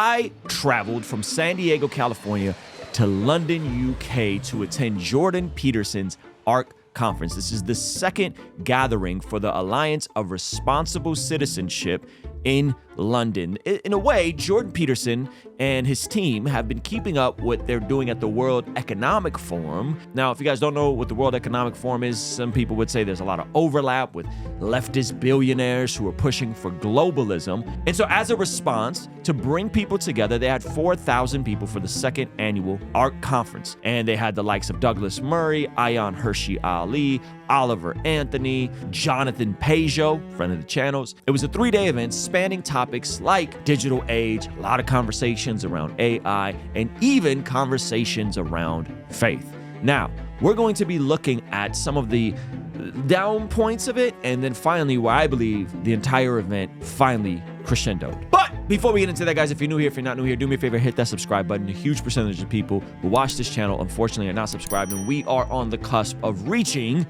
I traveled from San Diego, California to London, UK to attend Jordan Peterson's ARC conference. This is the second gathering for the Alliance of Responsible Citizenship in London. In a way, Jordan Peterson and his team have been keeping up what they're doing at the World Economic Forum. Now, if you guys don't know what the World Economic Forum is, some people would say there's a lot of overlap with leftist billionaires who are pushing for globalism. And so as a response to bring people together, they had 4,000 people for the second annual ARC conference. And they had the likes of Douglas Murray, Ayaan Hirsi Ali, Oliver Anthony, Jonathan Peugeot, friend of the channels. It was a 3-day event spanning topics like digital age, a lot of conversations around AI, and even conversations around faith. Now, we're going to be looking at some of the down points of it, and then finally where I believe the entire event finally crescendoed. But before we get into that, guys, if you're new here, if you're not new here, do me a favor, hit that subscribe button. A huge percentage of people who watch this channel, unfortunately, are not subscribed, and we are on the cusp of reaching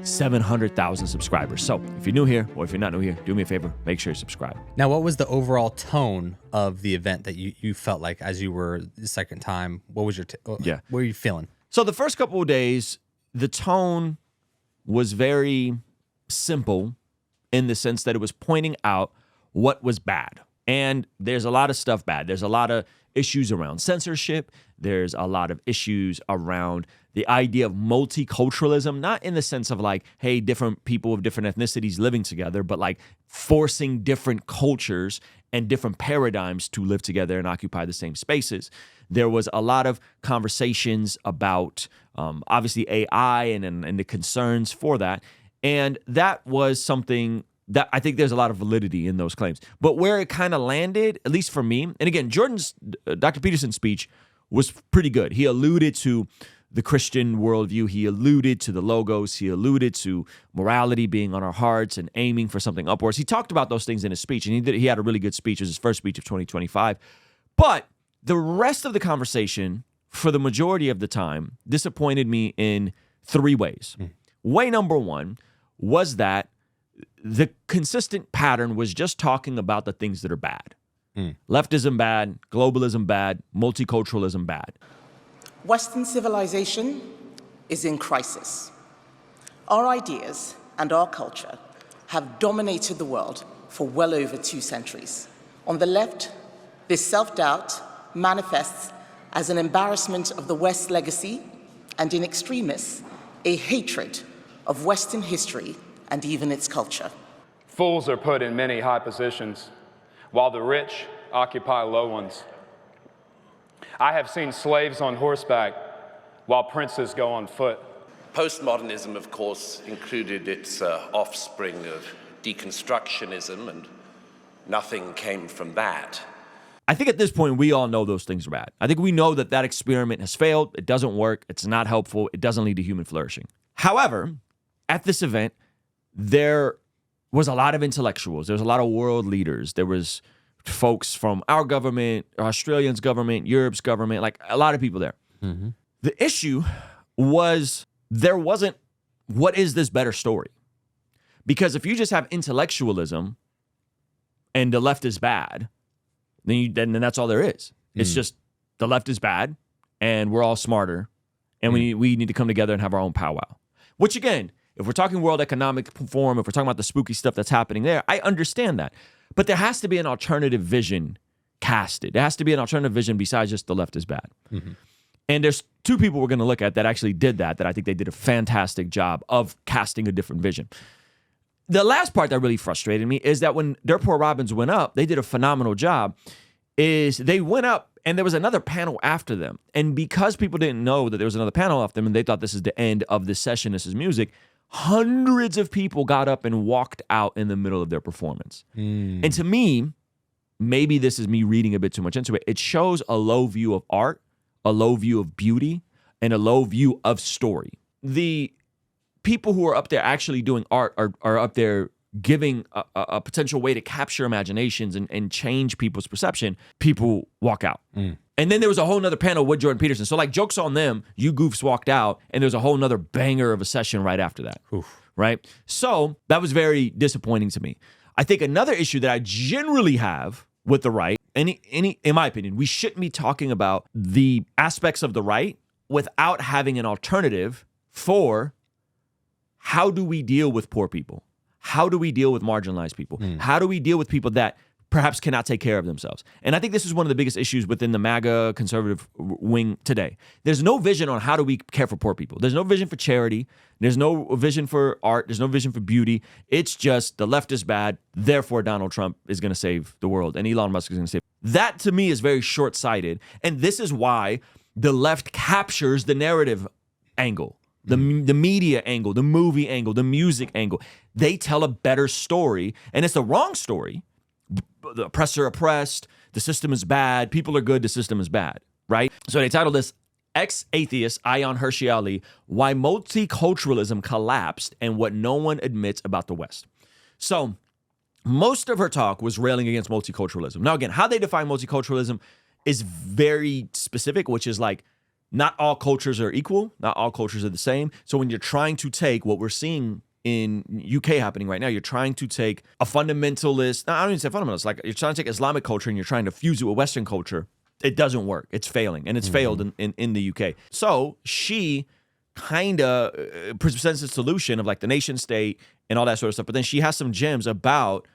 700,000 subscribers. So if you're new here or if you're not new here, do me a favor, make sure you subscribe. Now, what was the overall tone of the event that you felt like as you were the second time? What was your, what were you feeling? So the first couple of days, the tone was very simple in the sense that it was pointing out what was bad. And there's a lot of stuff bad. There's a lot of issues around censorship. There's a lot of issues around the idea of multiculturalism, not in the sense of like, hey, different people of different ethnicities living together, but like forcing different cultures and different paradigms to live together and occupy the same spaces. There was a lot of conversations about obviously AI and the concerns for that. And that was something that I think there's a lot of validity in those claims. But where it kind of landed, at least for me, and again, Dr. Peterson's speech was pretty good. He alluded to the Christian worldview. He alluded to the logos. He alluded to morality being on our hearts and aiming for something upwards. He talked about those things in his speech, and he had a really good speech. It was his first speech of 2025. But the rest of the conversation, for the majority of the time, disappointed me in 3 ways. Way number 1 was that the consistent pattern was just talking about the things that are bad. Leftism bad, globalism bad, multiculturalism bad. Western civilization is in crisis. Our ideas and our culture have dominated the world for well over 2 centuries. On the left, this self-doubt manifests as an embarrassment of the West's legacy, and in extremists, a hatred of Western history and even its culture. Fools are put in many high positions, while the rich occupy low ones. I have seen slaves on horseback, while princes go on foot. Postmodernism, of course, included its offspring of deconstructionism, and nothing came from that. I think at this point, we all know those things are bad. I think we know that that experiment has failed. It doesn't work. It's not helpful. It doesn't lead to human flourishing. However, at this event, there was a lot of intellectuals. There was a lot of world leaders. There was folks from our government, Australia's government, Europe's government, like a lot of people there. The issue was there wasn't, what is this better story? Because if you just have intellectualism and the left is bad, then that's all there is. It's just the left is bad and we're all smarter and we need to come together and have our own powwow. Which again, if we're talking World Economic Forum, if we're talking about the spooky stuff that's happening there, I understand that. But there has to be an alternative vision casted. There has to be an alternative vision besides just the left is bad. And there's 2 people we're going to look at that actually did that I think they did a fantastic job of casting a different vision. The last part that really frustrated me is that when Dirt Poor Robins went up, they did a phenomenal job, is they went up and there was another panel after them. And because people didn't know that there was another panel after them and they thought this is the end of this session, this is music, hundreds of people got up and walked out in the middle of their performance. And to me, maybe this is me reading a bit too much into it, it shows a low view of art, a low view of beauty, and a low view of story. The people who are up there actually doing art are up there giving a potential way to capture imaginations and change people's perception. People walk out. And then there was a whole nother panel with Jordan Peterson. So like, joke's on them, you goofs walked out, and there was a whole nother banger of a session right after that. Right? So that was very disappointing to me. I think another issue that I generally have with the right in my opinion, we shouldn't be talking about the aspects of the right without having an alternative for how do we deal with poor people? How do we deal with marginalized people? How do we deal with people that perhaps cannot take care of themselves? And I think this is one of the biggest issues within the MAGA conservative wing today. There's no vision on how do we care for poor people. There's no vision for charity. There's no vision for art. There's no vision for beauty. It's just the left is bad. Therefore, Donald Trump is going to save the world and Elon Musk is going to save. That to me is very short-sighted. And this is why the left captures the narrative angle. The media angle, the movie angle, the music angle. They tell a better story, and it's the wrong story. The oppressor oppressed, the system is bad, people are good, the system is bad, right? So they titled this, Ex-Atheist Ayaan Hirsi Ali, Why Multiculturalism Collapsed and What No One Admits About the West. So most of her talk was railing against multiculturalism. Now again, how they define multiculturalism is very specific, which is like, not all cultures are equal. Not all cultures are the same. So when you're trying to take what we're seeing in UK happening right now, you're trying to take a fundamentalist, I don't even say fundamentalist, like you're trying to take Islamic culture and you're trying to fuse it with Western culture. It doesn't work. It's failing. And it's failed in the UK. So she kind of presents a solution of like the nation state and all that sort of stuff. But then she has some gems about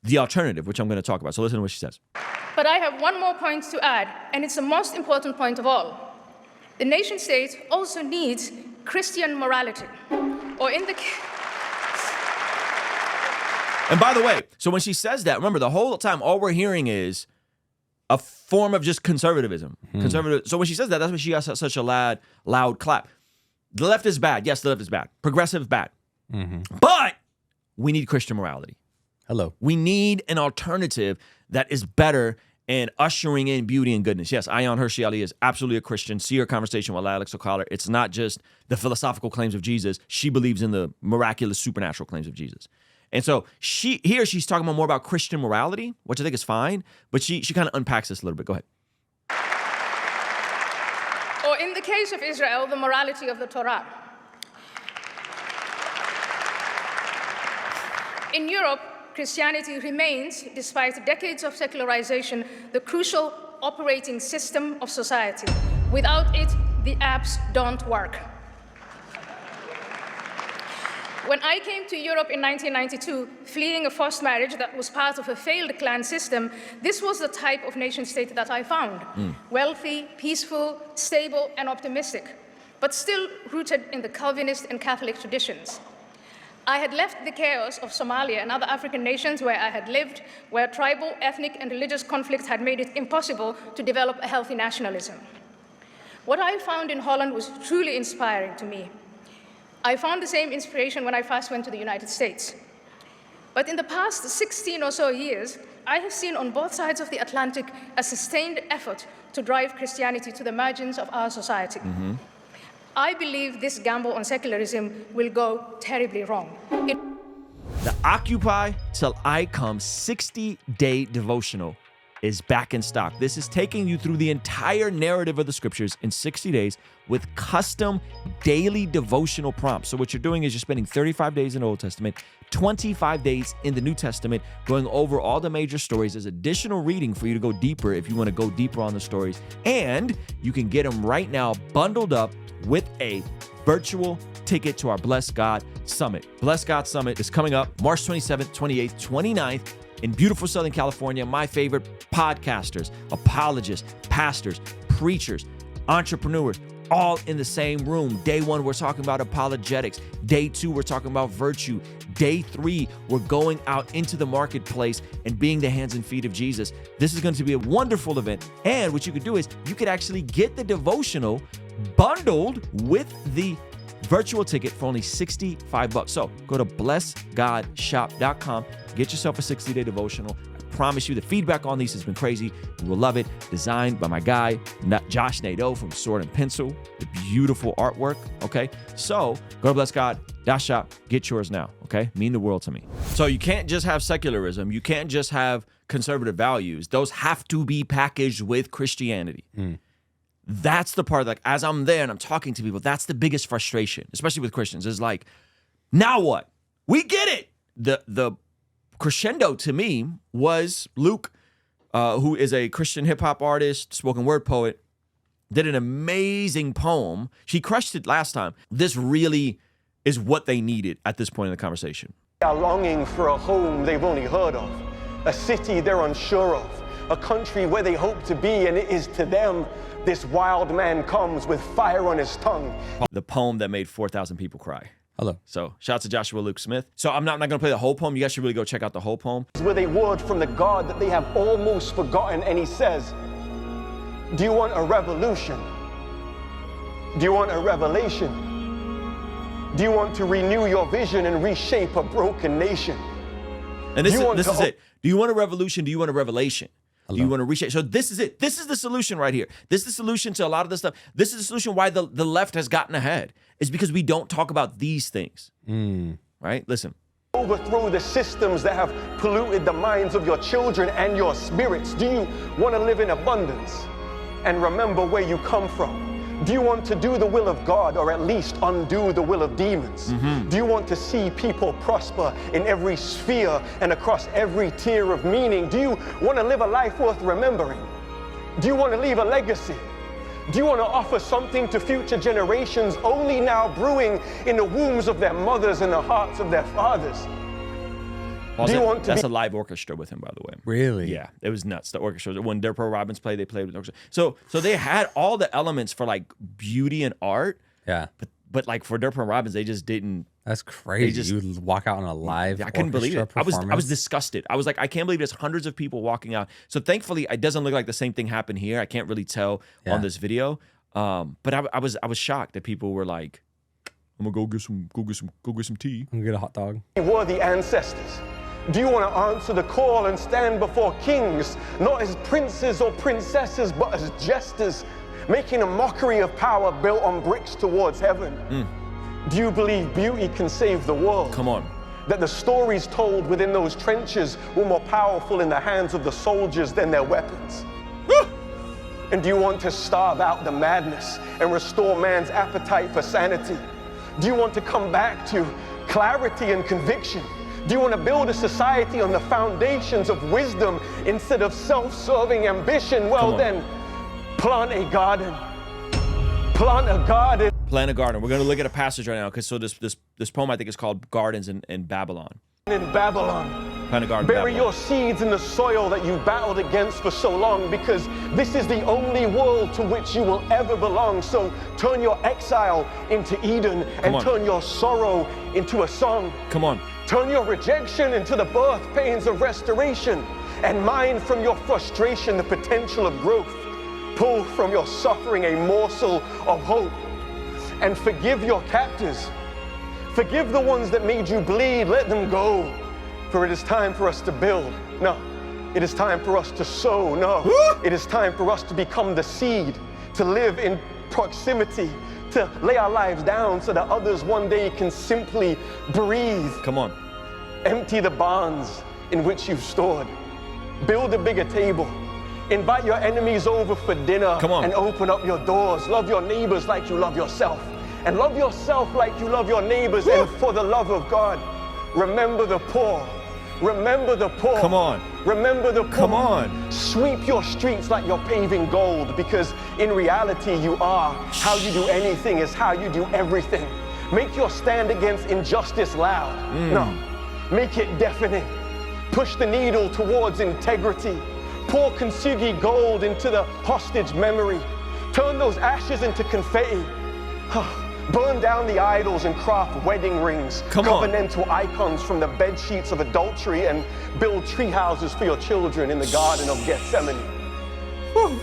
the alternative, which I'm going to talk about. So listen to what she says. But I have one more point to add, and it's the most important point of all. The nation state also needs Christian morality, or in the... And by the way, so when she says that, remember the whole time, all we're hearing is a form of just conservatism. Conservative. So when she says that, that's why she got such a loud clap. The left is bad. Yes, the left is bad. Progressive, bad. But we need Christian morality. Hello. We need an alternative that is better and ushering in beauty and goodness. Yes, Ayaan Hirsi Ali is absolutely a Christian. See her conversation with Alex O'Connor. It's not just the philosophical claims of Jesus. She believes in the miraculous, supernatural claims of Jesus. And so she's talking more about Christian morality, which I think is fine, but she kind of unpacks this a little bit. Go ahead. Or in the case of Israel, the morality of the Torah. In Europe, Christianity remains, despite decades of secularization, the crucial operating system of society. Without it, the apps don't work. When I came to Europe in 1992, fleeing a forced marriage that was part of a failed Klein system, this was the type of nation state that I found. Wealthy, peaceful, stable, and optimistic, but still rooted in the Calvinist and Catholic traditions. I had left the chaos of Somalia and other African nations where I had lived, where tribal, ethnic, and religious conflict had made it impossible to develop a healthy nationalism. What I found in Holland was truly inspiring to me. I found the same inspiration when I first went to the United States. But in the past 16 or so years, I have seen on both sides of the Atlantic a sustained effort to drive Christianity to the margins of our society. I believe this gamble on secularism will go terribly wrong. The Occupy Till I Come 60-day devotional is back in stock. This is taking you through the entire narrative of the scriptures in 60 days with custom daily devotional prompts. So what you're doing is you're spending 35 days in the Old Testament, 25 days in the New Testament, going over all the major stories. There's additional reading for you to go deeper if you want to go deeper on the stories. And you can get them right now bundled up with a virtual ticket to our Bless God Summit. Bless God Summit is coming up March 27th, 28th, 29th in beautiful Southern California. My favorite podcasters, apologists, pastors, preachers, entrepreneurs, all in the same room. Day 1, we're talking about apologetics. Day 2, we're talking about virtue. Day 3, we're going out into the marketplace and being the hands and feet of Jesus. This is going to be a wonderful event. And what you could do is you could actually get the devotional bundled with the virtual ticket for only $65. So go to blessgodshop.com, get yourself a 60-day devotional. I promise you the feedback on these has been crazy. You will love it. Designed by my guy, Josh Nadeau from Sword and Pencil. The beautiful artwork, okay? So go to blessgod.shop, get yours now, okay? Mean the world to me. So you can't just have secularism. You can't just have conservative values. Those have to be packaged with Christianity. That's the part, like, as I'm there and I'm talking to people, that's the biggest frustration, especially with Christians, is like, now what? We get it. The crescendo to me was Luke who is a Christian hip hop artist, spoken word poet, did an amazing poem. She crushed it last time. This really is what they needed at this point in the conversation. They are longing for a home they've only heard of, a city they're unsure of, a country where they hope to be, and it is to them this wild man comes with fire on his tongue. The poem that made 4,000 people cry. Hello. So shout out to Joshua Luke Smith. So I'm not going to play the whole poem. You guys should really go check out the whole poem. With a word from the God that they have almost forgotten, and he says, do you want a revolution? Do you want a revelation? Do you want to renew your vision and reshape a broken nation? And this is it. Do you want a revolution? Do you want a revelation? Hello. Do you want to reshape? So this is it. This is the solution right here. This is the solution to a lot of this stuff. This is the solution why the left has gotten ahead. Is because we don't talk about these things. Right? Listen. Overthrow the systems that have polluted the minds of your children and your spirits. Do you want to live in abundance and remember where you come from? Do you want to do the will of God, or at least undo the will of demons? Do you want to see people prosper in every sphere and across every tier of meaning? Do you want to live a life worth remembering? Do you want to leave a legacy? Do you want to offer something to future generations only now brewing in the wombs of their mothers and the hearts of their fathers? That's a live orchestra with him, by the way. Really? Yeah, it was nuts. The orchestra. When Derpo Robbins played, they played with the orchestra. So they had all the elements for like beauty and art. Yeah. But like for Derpo Robbins, they just didn't. That's crazy. You would walk out on a live I couldn't believe it. I was disgusted. I was like, I can't believe there's hundreds of people walking out. So thankfully, it doesn't look like the same thing happened here. I can't really tell on this video. But I was shocked that people were like, I'm gonna go get some tea. I'm gonna get a hot dog. Worthy ancestors. Do you want to answer the call and stand before kings, not as princes or princesses, but as jesters, making a mockery of power built on bricks towards heaven? Do you believe beauty can save the world? Come on. That the stories told within those trenches were more powerful in the hands of the soldiers than their weapons? And do you want to starve out the madness and restore man's appetite for sanity? Do you want to come back to clarity and conviction? Do you want to build a society on the foundations of wisdom instead of self-serving ambition? Well then, plant a garden. Plant a garden. Plant a garden. We're going to look at a passage right now, because so this poem I think is called Gardens in Babylon. In Babylon. Plant a garden. Bury your seeds in the soil that you battled against for so long, because this is the only world to which you will ever belong. So turn your exile into Eden and turn your sorrow into a song. Come on. Turn your rejection into the birth pains of restoration, and mine from your frustration the potential of growth. Pull from your suffering a morsel of hope, and forgive your captors. Forgive the ones that made you bleed, let them go. For it is time for us to build. No, it is time for us to sow. No, it is time for us to become the seed, to live in proximity, to lay our lives down so that others one day can simply breathe. Come on. Empty the barns in which you've stored. Build a bigger table. Invite your enemies over for dinner. Come on. And open up your doors. Love your neighbors like you love yourself. And love yourself like you love your neighbors. And for the love of God, remember the poor. Remember the poor. Come on. Remember the poor. Come on. Sweep your streets like you're paving gold, because in reality you are. How you do anything is how you do everything. Make your stand against injustice loud. No, make it deafening. Push the needle towards integrity. Pour kintsugi gold into the hostage memory. Turn those ashes into confetti. Burn down the idols and craft wedding rings, covenantal icons from the bed sheets of adultery, and build tree houses for your children in the Garden of Gethsemane.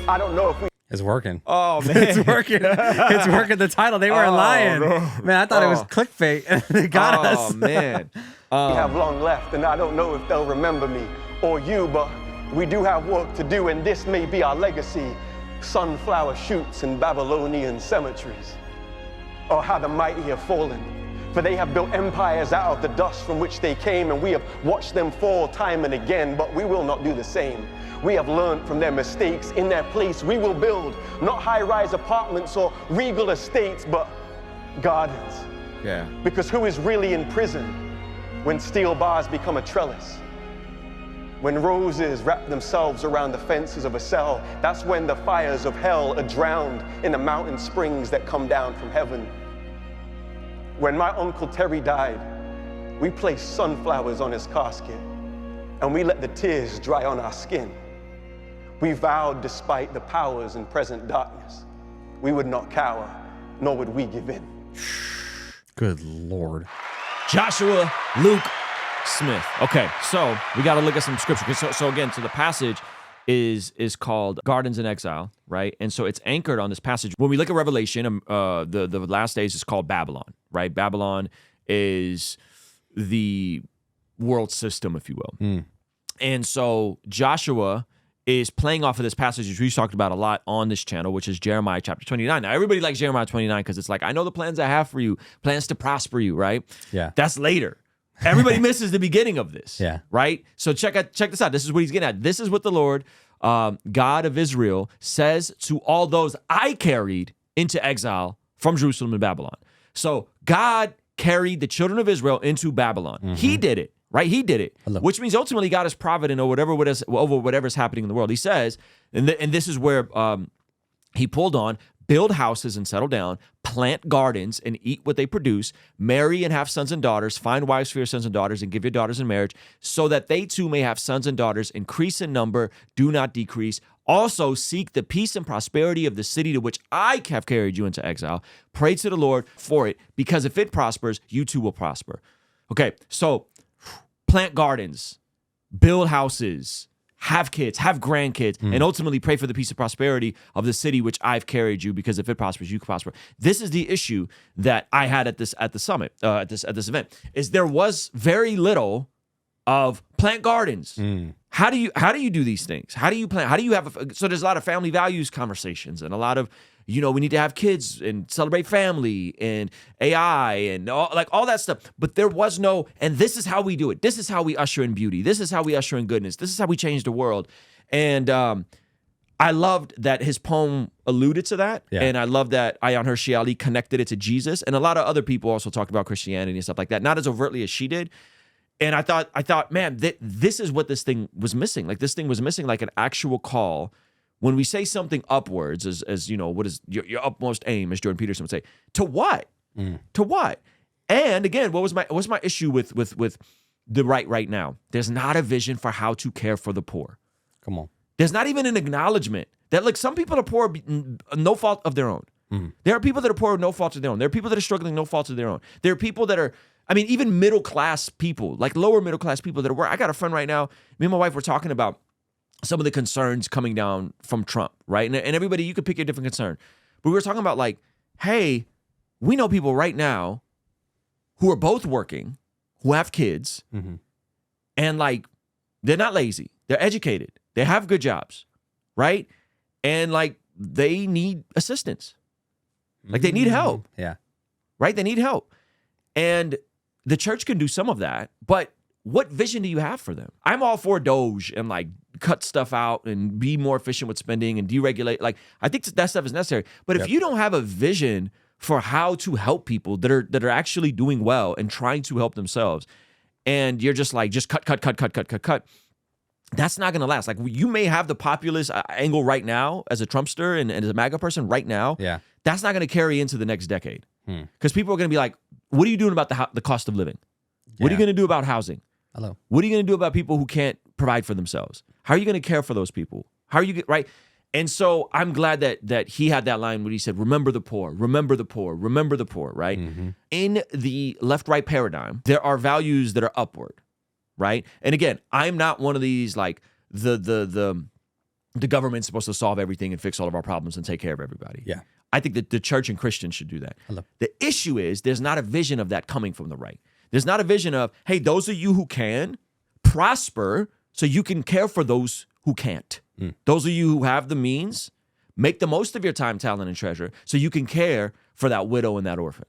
I don't know if we... It's working. Oh, man. It's working. It's working. The title, they weren't lying. No. Man, I thought it was clickbait, and they got us. Oh, man. We have long left, and I don't know if they'll remember me or you, but we do have work to do, and this may be our legacy. Sunflower shoots in Babylonian cemeteries. Or how the mighty have fallen. For they have built empires out of the dust from which they came, and we have watched them fall time and again, but we will not do the same. We have learned from their mistakes. In their place, we will build not high-rise apartments or regal estates, but gardens. Yeah. Because who is really in prison when steel bars become a trellis? When roses wrap themselves around the fences of a cell, that's when the fires of hell are drowned in the mountain springs that come down from heaven. When my Uncle Terry died, we placed sunflowers on his casket, and we let the tears dry on our skin. We vowed, despite the powers in present darkness, we would not cower, nor would we give in. Good Lord. Joshua Luke Smith. Okay, so we got to look at some scripture. So again, so the passage is called Gardens in Exile, right? And so it's anchored on this passage. When we look at Revelation, the last days is called Babylon, right? Babylon is the world system, if you will. And so Joshua is playing off of this passage, which we've talked about a lot on this channel, which is Jeremiah chapter 29. Now, everybody likes Jeremiah 29 because it's like, I know the plans I have for you, plans to prosper you, right? Yeah. That's later. Everybody misses the beginning of this, Yeah. right? So check this out. This is what he's getting at. This is what the Lord, God of Israel, says to all those I carried into exile from Jerusalem and Babylon. So God carried the children of Israel into Babylon. He did it. Right? He did it, which means ultimately God is provident over whatever's happening in the world. He says, and this is where he pulled on, build houses and settle down, plant gardens and eat what they produce, marry and have sons and daughters, find wives for your sons and daughters, and give your daughters in marriage, so that they too may have sons and daughters, increase in number, do not decrease. Also seek the peace and prosperity of the city to which I have carried you into exile. Pray to the Lord for it, because if it prospers, you too will prosper. Okay, so plant gardens, build houses, have kids, have grandkids, and ultimately pray for the peace and prosperity of the city which I've carried you, because if it prospers, you can prosper. This is the issue that I had at the summit, at this event, is there was very little of plant gardens. How do you do these things? How do you plant? How do you have so there's a lot of family values conversations and a lot of, we need to have kids and celebrate family and AI and all that stuff. But there was no, and this is how we do it. This is how we usher in beauty. This is how we usher in goodness. This is how we change the world. And I loved that his poem alluded to that. Yeah. And I love that Ayaan Hirsi Ali connected it to Jesus. And a lot of other people also talked about Christianity and stuff like that. Not as overtly as she did. And I thought, man, this is what this thing was missing. Like, this thing was missing, like, an actual call. When we say something upwards, as what is your utmost aim, as Jordan Peterson would say, to what? To what? And again, what's my issue with the right now? There's not a vision for how to care for the poor. Come on. There's not even an acknowledgement that, like, some people are poor, no fault of their own. There are people that are poor, no fault of their own. There are people that are struggling, no fault of their own. There are people that are, even middle-class people, like lower middle-class people that are working. I got a friend right now, me and my wife were talking about some of the concerns coming down from Trump, right? And everybody, you could pick your different concern. But we were talking about, like, hey, we know people right now who are both working, who have kids, and, like, they're not lazy. They're educated. They have good jobs, right? And, like, they need assistance. Like, they need help. Yeah. Right? They need help. And the church can do some of that, but what vision do you have for them? I'm all for Doge and, like, cut stuff out and be more efficient with spending and deregulate. Like, I think that stuff is necessary. But if you don't have a vision for how to help people that are actually doing well and trying to help themselves, and you're just like, just cut, that's not going to last. Like, you may have the populist angle right now as a Trumpster and as a MAGA person right now. Yeah. That's not going to carry into the next decade. Because people are going to be like, what are you doing about the cost of living? What are you going to do about housing? Hello. What are you going to do about people who can't provide for themselves? How are you going to care for those people? How are you right? And so I'm glad that he had that line when he said, remember the poor, remember the poor, remember the poor, right? In the left-right paradigm, there are values that are upward, right? And again, I'm not one of these, like, the government's supposed to solve everything and fix all of our problems and take care of everybody. Yeah. I think that the church and Christians should do that. Hello. The issue is there's not a vision of that coming from the right. There's not a vision of, hey, those of you who can, prosper so you can care for those who can't. Those of you who have the means, make the most of your time, talent, and treasure so you can care for that widow and that orphan.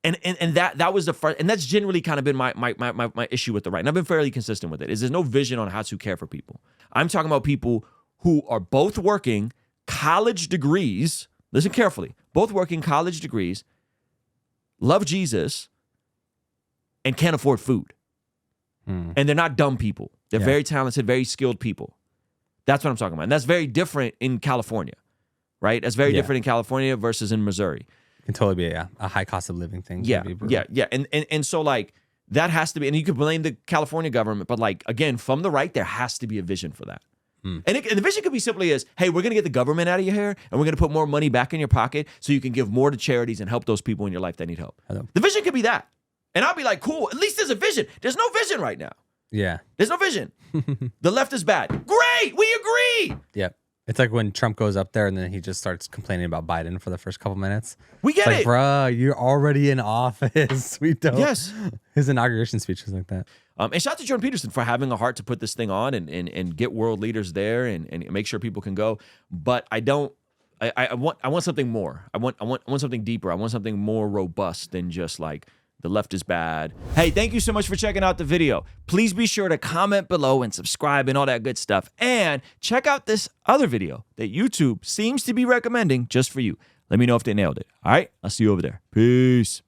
And that was the first, and that's generally kind of been my issue with the right. And I've been fairly consistent with it, is there's no vision on how to care for people. I'm talking about people who are both working college degrees. Listen carefully. Both working college degrees, love Jesus, and can't afford food. And they're not dumb people. They're very talented, very skilled people. That's what I'm talking about. And that's very different in California, right? That's very different in California versus in Missouri. It can totally be a high cost of living thing. Yeah. And so like that has to be, and you could blame the California government, but like, again, from the right, there has to be a vision for that. And the vision could be simply as, hey, we're going to get the government out of your hair and we're going to put more money back in your pocket so you can give more to charities and help those people in your life that need help. The vision could be that. And I'll be like, cool, at least there's a vision. There's no vision right now. Yeah. There's no vision. The left is bad. Great, we agree. Yep. It's like when Trump goes up there and then he just starts complaining about Biden for the first couple minutes. We get it's like, it. Bruh, you're already in office. We don't. Yes. His inauguration speech was like that. And shout out to Jordan Peterson for having a heart to put this thing on and get world leaders there and make sure people can go. But I want something more. I want something deeper. I want something more robust than just like the left is bad. Hey, thank you so much for checking out the video. Please be sure to comment below and subscribe and all that good stuff. And check out this other video that YouTube seems to be recommending just for you. Let me know if they nailed it. All right, I'll see you over there. Peace.